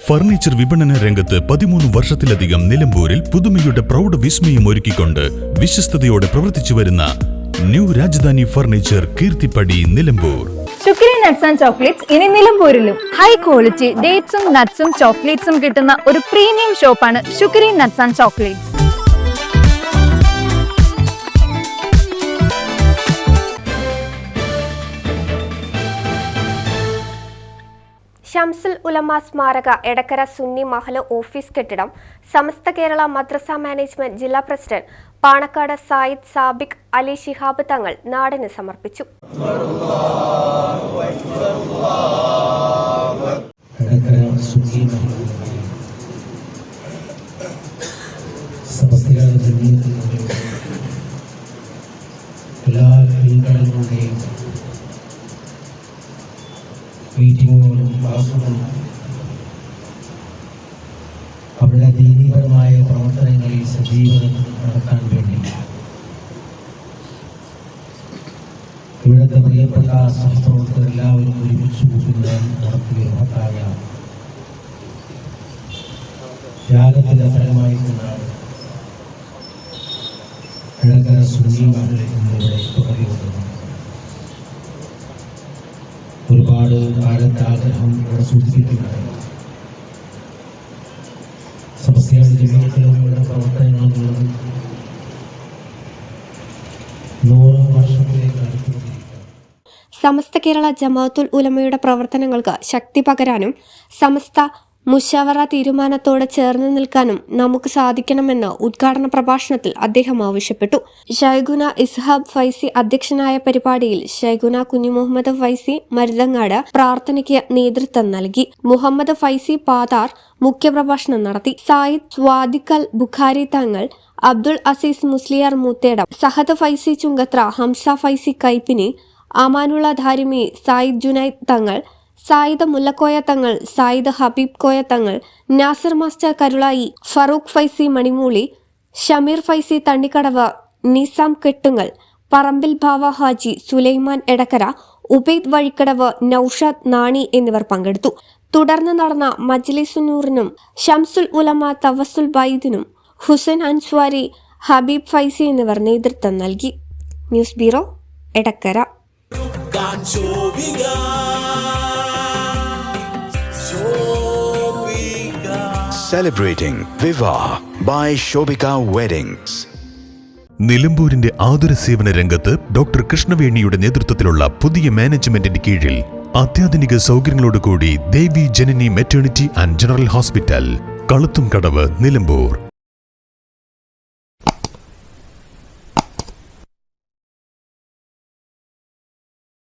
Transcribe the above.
Furniture വിപണന രംഗത്ത് 13 വർഷത്തിലധികം നിലമ്പൂരിൽ പുതുമയുടെ പ്രൗഢ വിസ്മയം ഒരുക്കിക്കൊണ്ട് വിശ്വസ്തയോടെ പ്രവർത്തിച്ചു വരുന്ന new Rajadhani furniture Keerthippadi Nilambur. Shukri nuts and chocolates ഇനി നിലമ്പൂരിലും. ഹൈ ക്വാളിറ്റി ഡേറ്റ്സും നട്ട്സും ചോക്ലേറ്റ്സും കിട്ടുന്ന ഒരു പ്രീമിയം ഷോപ്പാണ് Shukri nuts and chocolates. Shamsul ഉലമ സ്മാരക എടക്കര സുന്നി മഹല ഓഫീസ് കെട്ടിടം സമസ്ത കേരള മദ്രസ മാനേജ്മെന്റ് ജില്ലാ പ്രസിഡന്റ് പാണക്കാട് സായിദ് സാബിക് അലി ശിഹാബ് തങ്ങൾ നാടിന് സമർപ്പിച്ചു. മീറ്റിങ്ങുകളും ക്ലാസുകളും അവരുടെ ദീനീപരമായ പ്രവർത്തനങ്ങളിൽ സജീവത നടത്താൻ വേണ്ടി ഇവിടുത്തെ പ്രിയപ്പെട്ട സഹപ്രവർത്തകർ എല്ലാവരും ഒരുമിച്ച് കൂട്ടുന്ന നടത്തിയ മഹത്തായ ത്യാഗത്തിന്റെ ഫലമായിക്കൊണ്ടാണ് എടക്കര സുന്നി മഹൽ എന്നിവിടെ തുടങ്ങിയിട്ടുള്ളത്. ഒരുപാട് കാലത്തെ ആഗ്രഹം ഇവിടെ സൂചിപ്പിക്കുകയാണ്. സമസ്തയുടെ ജീവിതത്തിലുള്ള പ്രവർത്തനങ്ങളുള്ളത് 100 വർഷത്തിലേക്ക് അടുത്തുകൊണ്ടിരിക്കുകയാണ്. സമസ്ത കേരള ജമാഅത്തുൽ ഉലമയുടെ പ്രവർത്തനങ്ങൾക്ക് ശക്തി പകരാനും സമസ്ത മുശാവറ തീരുമാനത്തോട് ചേർന്ന് നിൽക്കാനും നമുക്ക് സാധിക്കണമെന്ന് ഉദ്ഘാടന പ്രഭാഷണത്തിൽ അദ്ദേഹം ആവശ്യപ്പെട്ടു. ഷൈഖുന ഇസ്ഹാബ് ഫൈസി അധ്യക്ഷനായ പരിപാടിയിൽ ഷൈഖുന കുഞ്ഞു മുഹമ്മദ് ഫൈസി മരുതങ്ങാട് പ്രാർത്ഥനയ്ക്ക് നേതൃത്വം നൽകി. മുഹമ്മദ് ഫൈസി പാതാർ മുഖ്യപ്രഭാഷണം നടത്തി. സായിദ് സ്വാദിഖൽ ബുഖാരി തങ്ങൾ, അബ്ദുൾ അസീസ് മുസ്ലിയാർ മൂത്തേടം, സഹദ് ഫൈസി ചുങ്കത്ര, ഹംസ ഫൈസി കൈപ്പിനി, അമാനുള്ള ധാരിമി, സായിദ് ജുനൈദ് തങ്ങൾ, സായിദ് മുല്ലക്കോയ തങ്ങൾ, സായിദ് ഹബീബ് കോയ തങ്ങൾ, നാസിർ മാസ്റ്റർ കരുളായി, ഫറൂഖ് ഫൈസി മണിമൂളി, ഷമീർ ഫൈസി തണ്ണിക്കടവ്, നിസാം കെട്ടുങ്ങൽ, പറമ്പിൽ ബാവ ഹാജി, സുലൈമാൻ എടക്കര, ഉബൈദ് വഴിക്കടവ്, നൌഷാദ് നാണി എന്നിവർ പങ്കെടുത്തു. തുടർന്ന് നടന്ന മജ്ലിസുന്നൂറിനും ഷംസുൽ ഉലമ തവസുൽ ബൈദിനും ഹുസൈൻ അൻസ്വാരി, ഹബീബ് ഫൈസി എന്നിവർ നേതൃത്വം നൽകി. News bureau, Edakkara. Celebrating Viva by Shobika Weddings. നിലമ്പൂരിന്റെ ആതുര സേവന രംഗത്ത് ഡോക്ടർ കൃഷ്ണവേണിയുടെ നേതൃത്വത്തിലുള്ള പുതിയ മാനേജ്മെന്റിന്റെ കീഴിൽ അത്യാധുനിക സൗകര്യങ്ങളോടുകൂടി Devi Janani maternity and general hospital, Kaluthumkadavu, Nilambur.